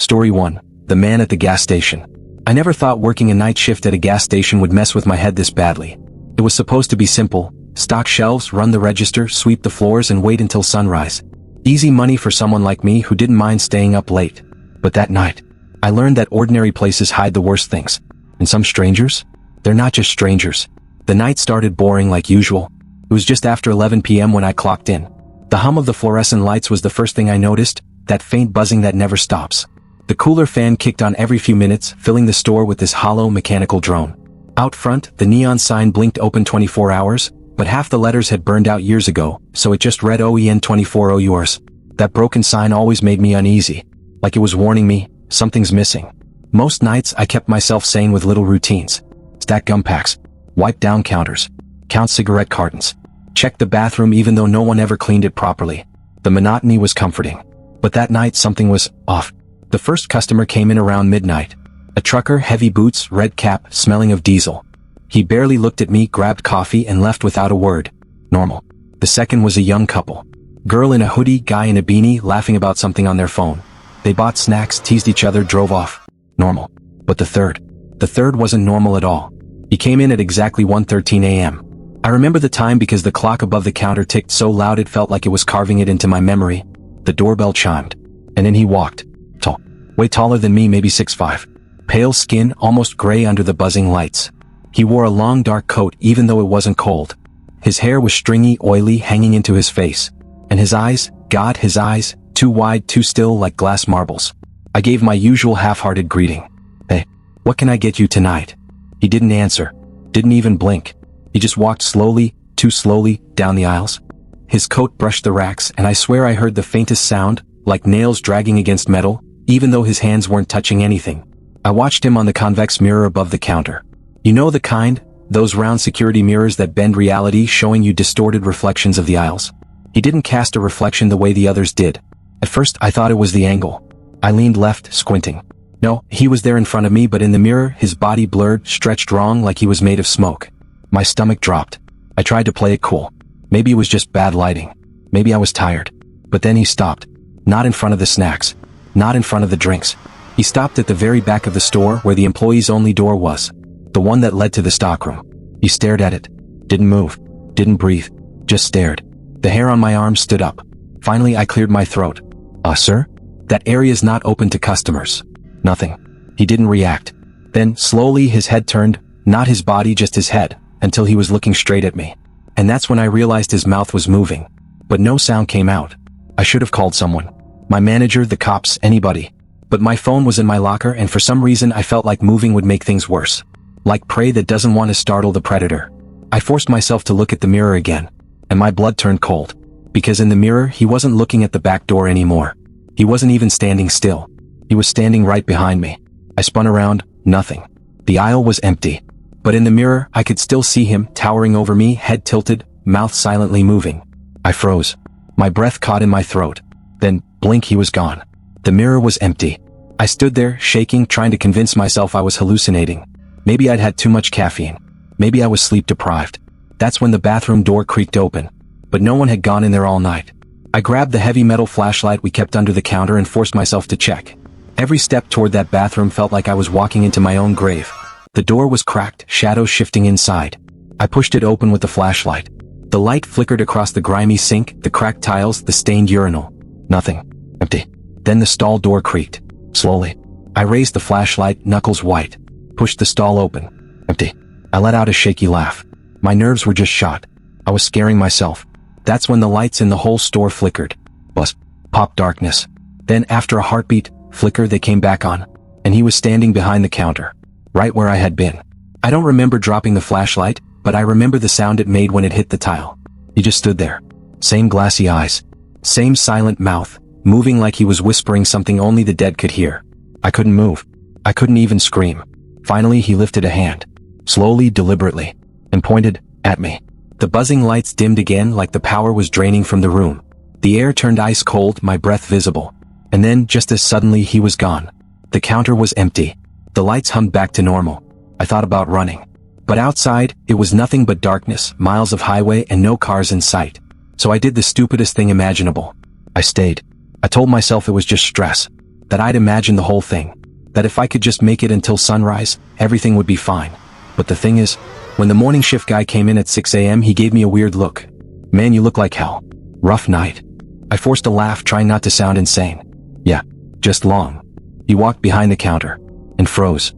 Story 1. The Man at the Gas Station. I never thought working a night shift at a gas station would mess with my head this badly. It was supposed to be simple: stock shelves, run the register, sweep the floors, and wait until sunrise. Easy money for someone like me who didn't mind staying up late. But that night, I learned that ordinary places hide the worst things. And some strangers? They're not just strangers. The night started boring like usual. It was just after 11 p.m. when I clocked in. The hum of the fluorescent lights was the first thing I noticed, that faint buzzing that never stops. The cooler fan kicked on every few minutes, filling the store with this hollow mechanical drone. Out front, the neon sign blinked open 24 hours, but half the letters had burned out years ago, so it just read OEN 24 hours. That broken sign always made me uneasy, like it was warning me, something's missing. Most nights I kept myself sane with little routines. Stack gum packs, wipe down counters, count cigarette cartons, check the bathroom even though no one ever cleaned it properly. The monotony was comforting. But that night something was off. The first customer came in around midnight. A trucker, heavy boots, red cap, smelling of diesel. He barely looked at me, grabbed coffee, and left without a word. Normal. The second was a young couple. Girl in a hoodie, guy in a beanie, laughing about something on their phone. They bought snacks, teased each other, drove off. Normal. But the third wasn't normal at all. He came in at exactly 1:13 a.m. I remember the time because the clock above the counter ticked so loud it felt like it was carving it into my memory. The doorbell chimed. And in he walked. Tall. Way taller than me, maybe 6'5". Pale skin, almost gray under the buzzing lights. He wore a long dark coat even though it wasn't cold. His hair was stringy, oily, hanging into his face. And his eyes, God, his eyes, too wide, too still, like glass marbles. I gave my usual half-hearted greeting. Hey, what can I get you tonight? He didn't answer. Didn't even blink. He just walked slowly, too slowly, down the aisles. His coat brushed the racks, and I swear I heard the faintest sound, like nails dragging against metal, even though his hands weren't touching anything. I watched him on the convex mirror above the counter. You know the kind? Those round security mirrors that bend reality, showing you distorted reflections of the aisles. He didn't cast a reflection the way the others did. At first, I thought it was the angle. I leaned left, squinting. No, he was there in front of me, but in the mirror, his body blurred, stretched wrong like he was made of smoke. My stomach dropped. I tried to play it cool. Maybe it was just bad lighting. Maybe I was tired. But then he stopped. Not in front of the snacks. Not in front of the drinks. He stopped at the very back of the store where the employee's only door was. The one that led to the stockroom. He stared at it. Didn't move. Didn't breathe. Just stared. The hair on my arm stood up. Finally, I cleared my throat. Sir? That area's not open to customers. Nothing. He didn't react. Then, slowly, his head turned, not his body, just his head, until he was looking straight at me. And that's when I realized his mouth was moving. But no sound came out. I should have called someone. My manager, the cops, anybody. But my phone was in my locker, and for some reason I felt like moving would make things worse. Like prey that doesn't want to startle the predator. I forced myself to look at the mirror again. And my blood turned cold. Because in the mirror, he wasn't looking at the back door anymore. He wasn't even standing still. He was standing right behind me. I spun around, nothing. The aisle was empty. But in the mirror, I could still see him, towering over me, head tilted, mouth silently moving. I froze. My breath caught in my throat. Then, blink, he was gone. The mirror was empty. I stood there, shaking, trying to convince myself I was hallucinating. Maybe I'd had too much caffeine. Maybe I was sleep deprived. That's when the bathroom door creaked open. But no one had gone in there all night. I grabbed the heavy metal flashlight we kept under the counter and forced myself to check. Every step toward that bathroom felt like I was walking into my own grave. The door was cracked, shadows shifting inside. I pushed it open with the flashlight. The light flickered across the grimy sink, the cracked tiles, the stained urinal. Nothing. Empty. Then the stall door creaked. Slowly. I raised the flashlight, knuckles white. Pushed the stall open. Empty. I let out a shaky laugh. My nerves were just shot. I was scaring myself. That's when the lights in the whole store flickered. Buzz. Pop, darkness. Then after a heartbeat, flicker, they came back on. And he was standing behind the counter. Right where I had been. I don't remember dropping the flashlight, but I remember the sound it made when it hit the tile. He just stood there. Same glassy eyes. Same silent mouth, moving like he was whispering something only the dead could hear. I couldn't move. I couldn't even scream. Finally, he lifted a hand. Slowly, deliberately. And pointed at me. The buzzing lights dimmed again like the power was draining from the room. The air turned ice cold, my breath visible. And then, just as suddenly, he was gone. The counter was empty. The lights hummed back to normal. I thought about running. But outside, it was nothing but darkness, miles of highway, and no cars in sight. So I did the stupidest thing imaginable. I stayed. I told myself it was just stress. that I'd imagined the whole thing, that if I could just make it until sunrise, everything would be fine. But the thing is, when the morning shift guy came in at 6 a.m., he gave me a weird look. "Man, you look like hell. Rough night." I forced a laugh, trying not to sound insane. "Yeah, just long." He walked behind the counter and froze.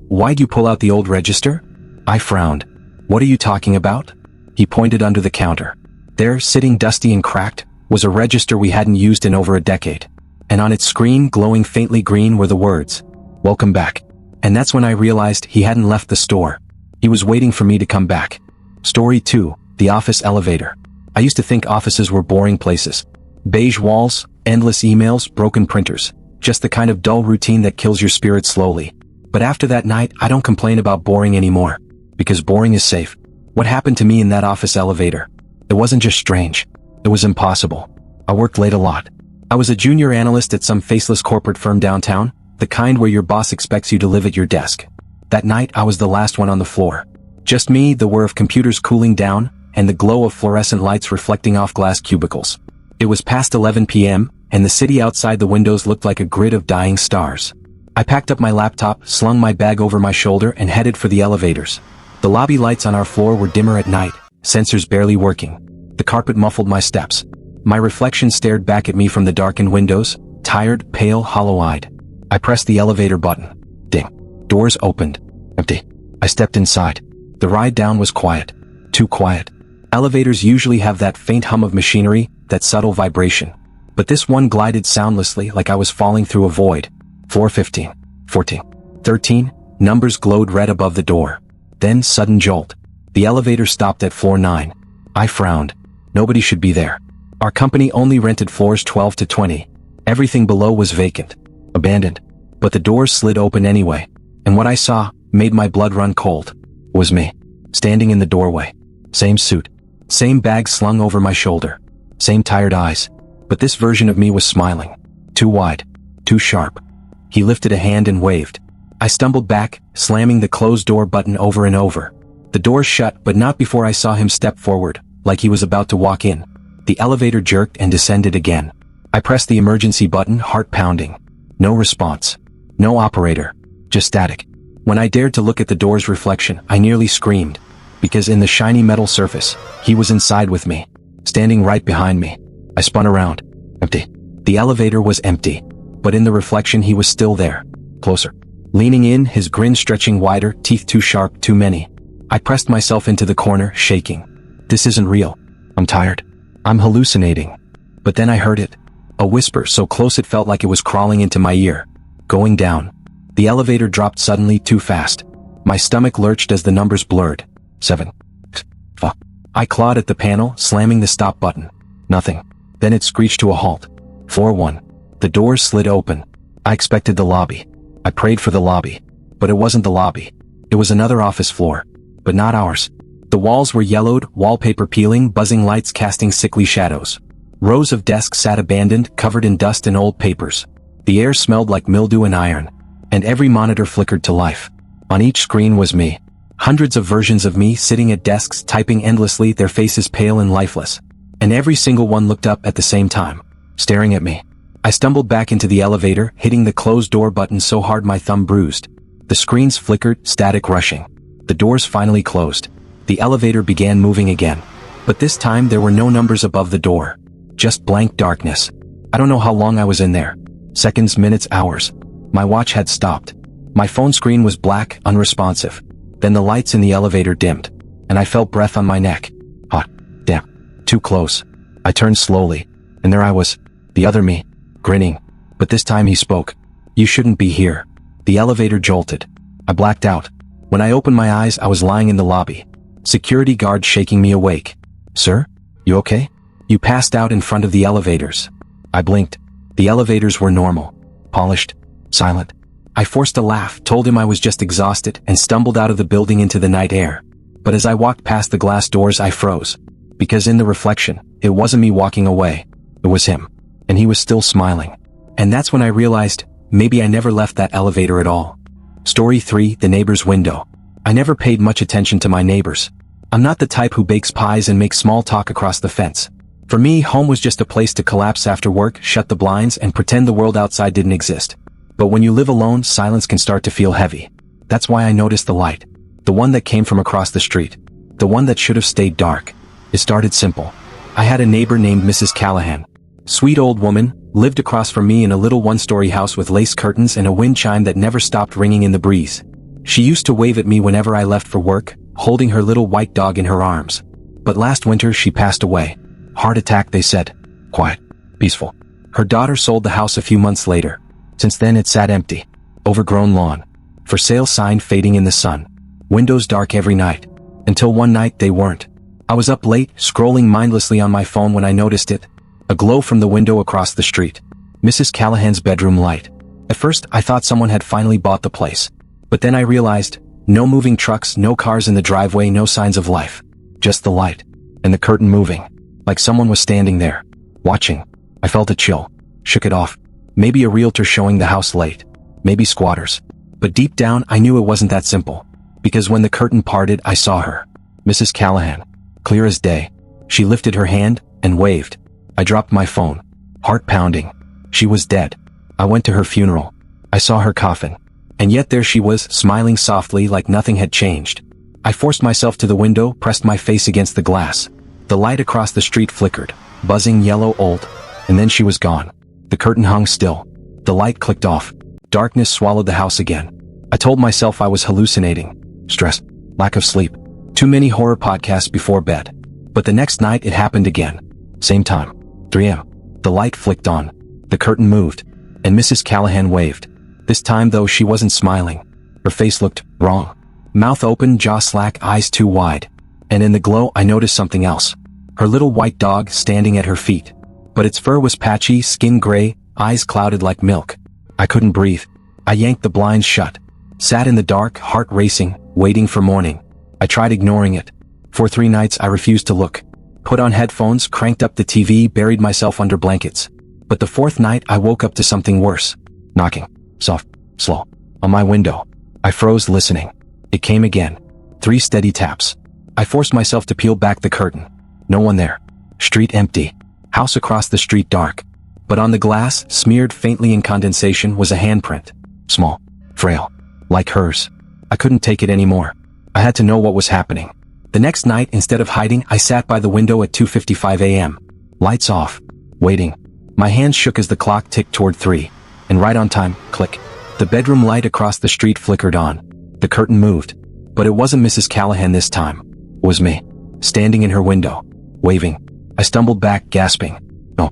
Why'd you pull out the old register?" I frowned. "What are you talking about?" He pointed under the counter. There, sitting dusty and cracked, was a register we hadn't used in over a decade. And on its screen, glowing faintly green, were the words, "Welcome back." And that's when I realized he hadn't left the store. He was waiting for me to come back. Story 2, the office elevator. I used to think offices were boring places. Beige walls, endless emails, broken printers. Just the kind of dull routine that kills your spirit slowly. But after that night, I don't complain about boring anymore. Because boring is safe. What happened to me in that office elevator? It wasn't just strange. It was impossible. I worked late a lot. I was a junior analyst at some faceless corporate firm downtown, the kind where your boss expects you to live at your desk. That night, I was the last one on the floor. Just me, the whir of computers cooling down, and the glow of fluorescent lights reflecting off glass cubicles. It was past 11 p.m., and the city outside the windows looked like a grid of dying stars. I packed up my laptop, slung my bag over my shoulder, and headed for the elevators. The lobby lights on our floor were dimmer at night, sensors barely working. The carpet muffled my steps. My reflection stared back at me from the darkened windows, tired, pale, hollow-eyed. I pressed the elevator button. Ding. Doors opened. Empty. I stepped inside. The ride down was quiet. Too quiet. Elevators usually have that faint hum of machinery, that subtle vibration. But this one glided soundlessly, like I was falling through a void. Floor 15, 14, 13, numbers glowed red above the door. Then, sudden jolt. The elevator stopped at floor 9. I frowned. Nobody should be there. Our company only rented floors 12 to 20. Everything below was vacant. Abandoned. But the doors slid open anyway. And what I saw made my blood run cold. It was me. Standing in the doorway. Same suit. Same bag slung over my shoulder. Same tired eyes. But this version of me was smiling. Too wide. Too sharp. He lifted a hand and waved. I stumbled back, slamming the closed door button over and over. The door shut, but not before I saw him step forward, like he was about to walk in. The elevator jerked and descended again. I pressed the emergency button, heart pounding. No response. No operator. Just static. When I dared to look at the door's reflection, I nearly screamed. Because in the shiny metal surface, he was inside with me. Standing right behind me. I spun around. Empty. The elevator was empty. But in the reflection he was still there. Closer. Leaning in, his grin stretching wider, teeth too sharp, too many. I pressed myself into the corner, shaking. This isn't real. I'm tired. I'm hallucinating. But then I heard it. A whisper so close it felt like it was crawling into my ear. Going down. The elevator dropped suddenly, too fast. My stomach lurched as the numbers blurred. 7. Fuck. I clawed at the panel, slamming the stop button. Nothing. Then it screeched to a halt. Floor 1. The doors slid open. I expected the lobby. I prayed for the lobby. But it wasn't the lobby. It was another office floor. But not ours. The walls were yellowed, wallpaper peeling, buzzing lights casting sickly shadows. Rows of desks sat abandoned, covered in dust and old papers. The air smelled like mildew and iron. And every monitor flickered to life. On each screen was me. Hundreds of versions of me sitting at desks typing endlessly, their faces pale and lifeless. And every single one looked up at the same time. Staring at me. I stumbled back into the elevator, hitting the closed door button so hard my thumb bruised. The screens flickered, static rushing. The doors finally closed. The elevator began moving again. But this time there were no numbers above the door. Just blank darkness. I don't know how long I was in there. Seconds, minutes, hours. My watch had stopped. My phone screen was black, unresponsive. Then the lights in the elevator dimmed. And I felt breath on my neck. Hot. Damn. Too close. I turned slowly. And there I was. The other me. Grinning. But this time he spoke. You shouldn't be here. The elevator jolted. I blacked out. When I opened my eyes, I was lying in the lobby. Security guard shaking me awake. Sir? You okay? You passed out in front of the elevators. I blinked. The elevators were normal. Polished. Silent. I forced a laugh, told him I was just exhausted, and stumbled out of the building into the night air. But as I walked past the glass doors, I froze. Because in the reflection, it wasn't me walking away. It was him. And he was still smiling. And that's when I realized, maybe I never left that elevator at all. Story 3, the neighbor's window. I never paid much attention to my neighbors. I'm not the type who bakes pies and makes small talk across the fence. For me, home was just a place to collapse after work, shut the blinds, and pretend the world outside didn't exist. But when you live alone, silence can start to feel heavy. That's why I noticed the light. The one that came from across the street. The one that should have stayed dark. It started simple. I had a neighbor named Mrs. Callahan. Sweet old woman, lived across from me in a little one-story house with lace curtains and a wind chime that never stopped ringing in the breeze. She used to wave at me whenever I left for work, holding her little white dog in her arms. But last winter she passed away. Heart attack, they said. Quiet. Peaceful. Her daughter sold the house a few months later. Since then it sat empty. Overgrown lawn. For sale sign fading in the sun. Windows dark every night. Until one night they weren't. I was up late, scrolling mindlessly on my phone when I noticed it. A glow from the window across the street. Mrs. Callahan's bedroom light. At first I thought someone had finally bought the place. But then I realized, no moving trucks, no cars in the driveway, no signs of life. Just the light. And the curtain moving. Like someone was standing there. Watching. I felt a chill. Shook it off. Maybe a realtor showing the house late. Maybe squatters. But deep down I knew it wasn't that simple. Because when the curtain parted I saw her. Mrs. Callahan. Clear as day. She lifted her hand and waved. I dropped my phone. Heart pounding. She was dead. I went to her funeral. I saw her coffin. And yet there she was, smiling softly like nothing had changed. I forced myself to the window, pressed my face against the glass. The light across the street flickered, buzzing yellow old. And then she was gone. The curtain hung still. The light clicked off. Darkness swallowed the house again. I told myself I was hallucinating. Stress. Lack of sleep. Too many horror podcasts before bed. But the next night it happened again. Same time. 3 a.m. The light flicked on. The curtain moved. And Mrs. Callahan waved. This time though she wasn't smiling. Her face looked wrong. Mouth open, jaw slack, eyes too wide. And in the glow I noticed something else. Her little white dog standing at her feet. But its fur was patchy, skin gray, eyes clouded like milk. I couldn't breathe. I yanked the blinds shut. Sat in the dark, heart racing, waiting for morning. I tried ignoring it. For 3 nights I refused to look. Put on headphones, cranked up the TV, buried myself under blankets. But the 4th night I woke up to something worse. Knocking. Soft. Slow. On my window. I froze listening. It came again. 3 steady taps. I forced myself to peel back the curtain. No one there. Street empty. House across the street dark. But on the glass, smeared faintly in condensation, was a handprint. Small. Frail. Like hers. I couldn't take it anymore. I had to know what was happening. The next night, instead of hiding, I sat by the window at 2:55 a.m. Lights off. Waiting. My hands shook as the clock ticked toward 3. And right on time, click. The bedroom light across the street flickered on. The curtain moved. But it wasn't Mrs. Callahan this time. It was me. Standing in her window. Waving. I stumbled back, gasping. No.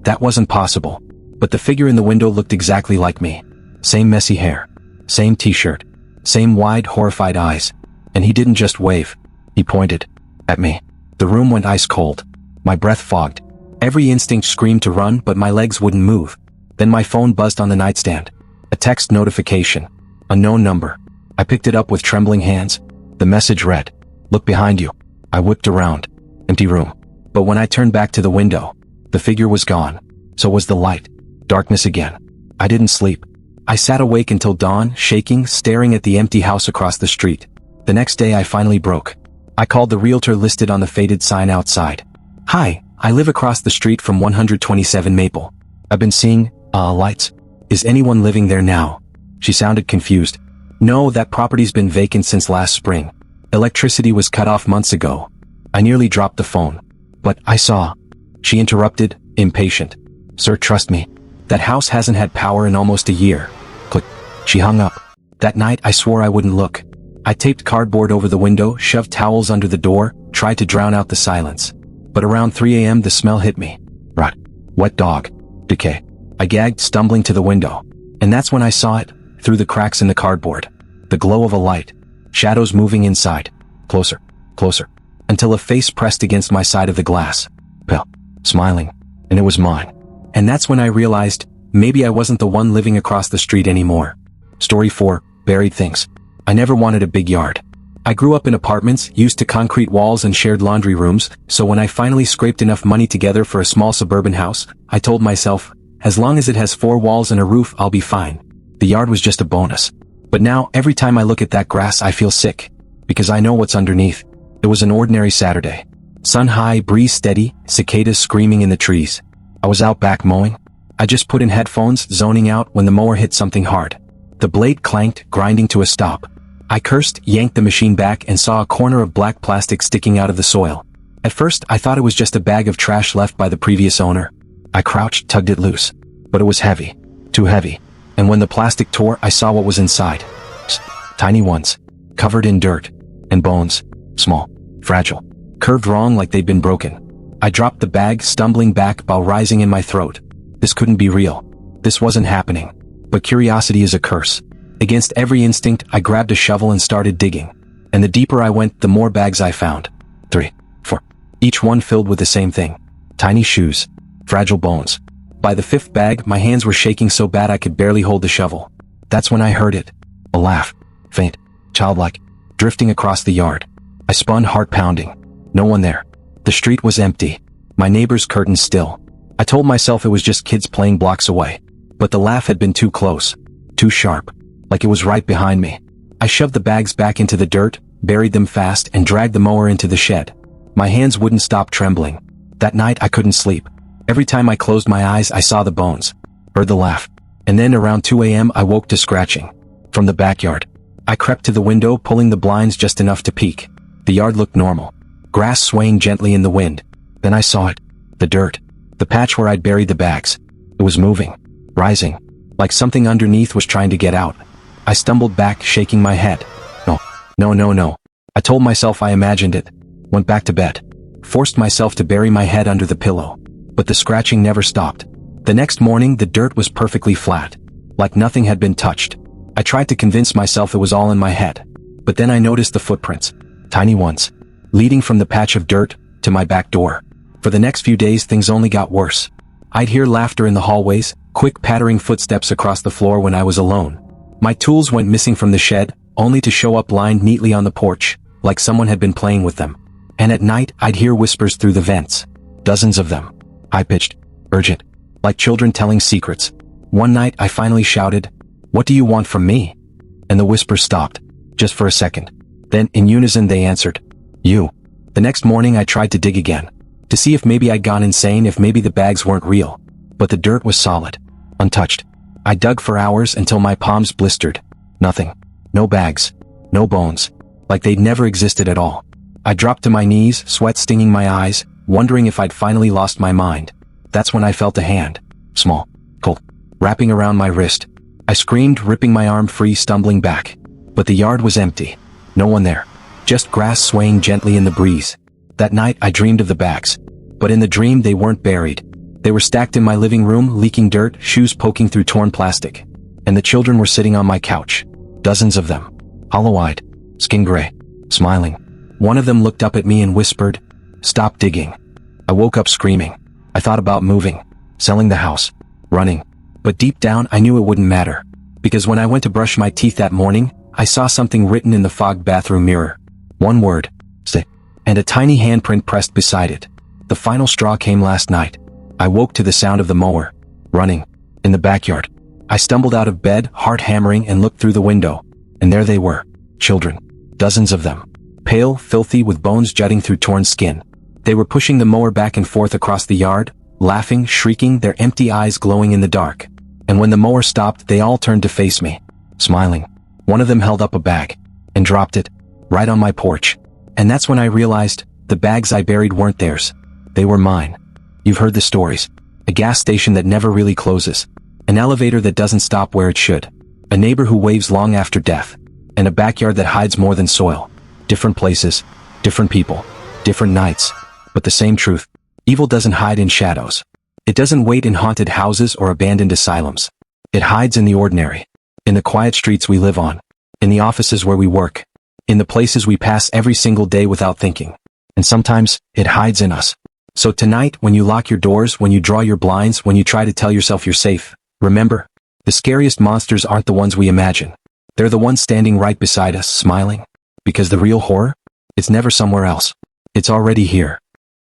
That wasn't possible. But the figure in the window looked exactly like me. Same messy hair. Same t-shirt. Same wide, horrified eyes. And he didn't just wave. He pointed. At me. The room went ice cold. My breath fogged. Every instinct screamed to run, but my legs wouldn't move. Then my phone buzzed on the nightstand. A text notification. Unknown number. I picked it up with trembling hands. The message read, "Look behind you." I whipped around. Empty room. But when I turned back to the window, the figure was gone. So was the light. Darkness again. I didn't sleep. I sat awake until dawn, shaking, staring at the empty house across the street. The next day I finally broke. I called the realtor listed on the faded sign outside. "Hi, I live across the street from 127 Maple. I've been seeing, lights. Is anyone living there now?" She sounded confused. "No, that property's been vacant since last spring. Electricity was cut off months ago." I nearly dropped the phone. "But I saw." She interrupted, impatient. "Sir, trust me. That house hasn't had power in almost a year." Click. She hung up. That night I swore I wouldn't look. I taped cardboard over the window, shoved towels under the door, tried to drown out the silence. But around 3 a.m. the smell hit me. Rot. Wet dog. Decay. I gagged, stumbling to the window. And that's when I saw it, through the cracks in the cardboard. The glow of a light. Shadows moving inside. Closer. Closer. Until a face pressed against my side of the glass. Pale. Smiling. And it was mine. And that's when I realized, maybe I wasn't the one living across the street anymore. Story 4. Buried things. I never wanted a big yard. I grew up in apartments, used to concrete walls and shared laundry rooms, so when I finally scraped enough money together for a small suburban house, I told myself, as long as it has 4 walls and a roof, I'll be fine. The yard was just a bonus. But now, every time I look at that grass I feel sick. Because I know what's underneath. It was an ordinary Saturday. Sun high, breeze steady, cicadas screaming in the trees. I was out back mowing. I just put in headphones, zoning out when the mower hit something hard. The blade clanked, grinding to a stop. I cursed, yanked the machine back and saw a corner of black plastic sticking out of the soil. At first, I thought it was just a bag of trash left by the previous owner. I crouched, tugged it loose. But it was heavy. Too heavy. And when the plastic tore, I saw what was inside. Tiny ones. Covered in dirt. And bones. Small. Fragile. Curved wrong like they'd been broken. I dropped the bag, stumbling back, bile rising in my throat. This couldn't be real. This wasn't happening. But curiosity is a curse. Against every instinct, I grabbed a shovel and started digging. And the deeper I went, the more bags I found. 3, 4. Each one filled with the same thing. Tiny shoes. Fragile bones. By the 5th bag, my hands were shaking so bad I could barely hold the shovel. That's when I heard it. A laugh. Faint. Childlike. Drifting across the yard. I spun, heart pounding. No one there. The street was empty. My neighbor's curtains still. I told myself it was just kids playing blocks away. But the laugh had been too close. Too sharp. Like it was right behind me. I shoved the bags back into the dirt, buried them fast, and dragged the mower into the shed. My hands wouldn't stop trembling. That night I couldn't sleep. Every time I closed my eyes, I saw the bones. Heard the laugh. And then around 2 a.m. I woke to scratching. From the backyard. I crept to the window, pulling the blinds just enough to peek. The yard looked normal. Grass swaying gently in the wind. Then I saw it. The dirt. The patch where I'd buried the bags. It was moving. Rising. Like something underneath was trying to get out. I stumbled back, shaking my head. No. I told myself I imagined it. Went back to bed. Forced myself to bury my head under the pillow. But the scratching never stopped. The next morning, the dirt was perfectly flat. Like nothing had been touched. I tried to convince myself it was all in my head. But then I noticed the footprints. Tiny ones. Leading from the patch of dirt to my back door. For the next few days, things only got worse. I'd hear laughter in the hallways, quick pattering footsteps across the floor when I was alone. My tools went missing from the shed, only to show up lined neatly on the porch, like someone had been playing with them. And at night, I'd hear whispers through the vents. Dozens of them. High-pitched. Urgent. Like children telling secrets. One night, I finally shouted, "What do you want from me?" And the whispers stopped. Just for a second. Then, in unison, they answered, "You." The next morning, I tried to dig again. To see if maybe I'd gone insane, if maybe the bags weren't real. But the dirt was solid. Untouched. I dug for hours until my palms blistered. Nothing. No bags. No bones. Like they'd never existed at all. I dropped to my knees, sweat stinging my eyes, wondering if I'd finally lost my mind. That's when I felt a hand. Small. Cold. Wrapping around my wrist. I screamed, ripping my arm free, stumbling back. But the yard was empty. No one there. Just grass swaying gently in the breeze. That night I dreamed of the bags. But in the dream they weren't buried. They were stacked in my living room, leaking dirt, shoes poking through torn plastic. And the children were sitting on my couch. Dozens of them. Hollow-eyed. Skin gray. Smiling. One of them looked up at me and whispered, "Stop digging." I woke up screaming. I thought about moving. Selling the house. Running. But deep down I knew it wouldn't matter. Because when I went to brush my teeth that morning, I saw something written in the fogged bathroom mirror. One word. Stay. And a tiny handprint pressed beside it. The final straw came last night. I woke to the sound of the mower. Running. In the backyard. I stumbled out of bed, heart hammering, and looked through the window. And there they were. Children. Dozens of them. Pale, filthy, with bones jutting through torn skin. They were pushing the mower back and forth across the yard, laughing, shrieking, their empty eyes glowing in the dark. And when the mower stopped, they all turned to face me. Smiling. One of them held up a bag. And dropped it. Right on my porch. And that's when I realized, the bags I buried weren't theirs. They were mine. You've heard the stories. A gas station that never really closes. An elevator that doesn't stop where it should. A neighbor who waves long after death. And a backyard that hides more than soil. Different places. Different people. Different nights. But the same truth. Evil doesn't hide in shadows. It doesn't wait in haunted houses or abandoned asylums. It hides in the ordinary. In the quiet streets we live on. In the offices where we work. In the places we pass every single day without thinking. And sometimes, it hides in us. So tonight, when you lock your doors, when you draw your blinds, when you try to tell yourself you're safe, remember, the scariest monsters aren't the ones we imagine. They're the ones standing right beside us, smiling. Because the real horror? It's never somewhere else. It's already here.